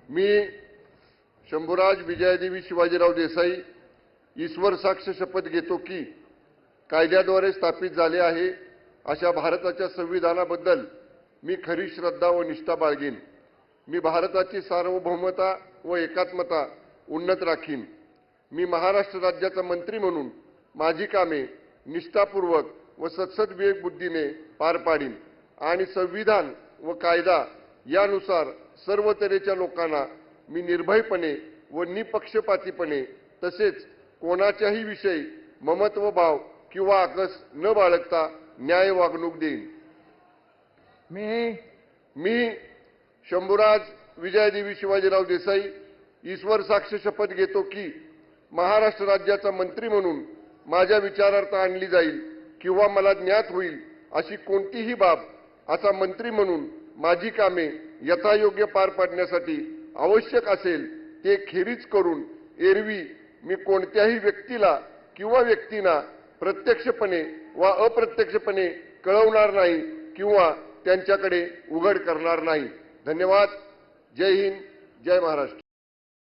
मी शंभूराज विजयदेवी शिवाजीराव देसाई ईश्वर साक्ष शपथ घेतो की कायद्याद्वारे स्थापित झाले आहे अशा भारताच्या संविधानाबद्दल मी खरी श्रद्धा व निष्ठा बाळगेन। मी भारताची सार्वभौमता व एकात्मता उन्नत राखीन। मी महाराष्ट्र राज्याचा मंत्री म्हणून माझी कामे निष्ठापूर्वक व सत्सद बुद्धीने पार पाडीन आणि संविधान व कायदा यानुसार सर्व तऱ्हेच्या लोकांना मी निर्भयपणे व निपक्षपातीपणे तसेच कोणाच्याही विषयी ममत्व भाव किंवा आकस न बाळगता न्याय वागणूक देईन। मी शंभूराज विजयदेवी शिवाजीराव देसाई ईश्वर साक्ष शपथ घेतो की महाराष्ट्र राज्याचा मंत्री म्हणून माझ्या विचारार्थ आणली जाईल किंवा मला ज्ञात होईल अशी कोणतीही बाब असा मंत्री म्हणून माझी कामे यथायोग्य पार पाडण्यासाठी आवश्यक असेल ते खेरीज करून एरवी मी कोणत्याही व्यक्तीला किंवा व्यक्तींना प्रत्यक्षपणे वा अप्रत्यक्षपणे कळवणार नाही किंवा त्यांच्याकडे उघड करणार नाही। धन्यवाद। जय हिंद, जय महाराष्ट्र।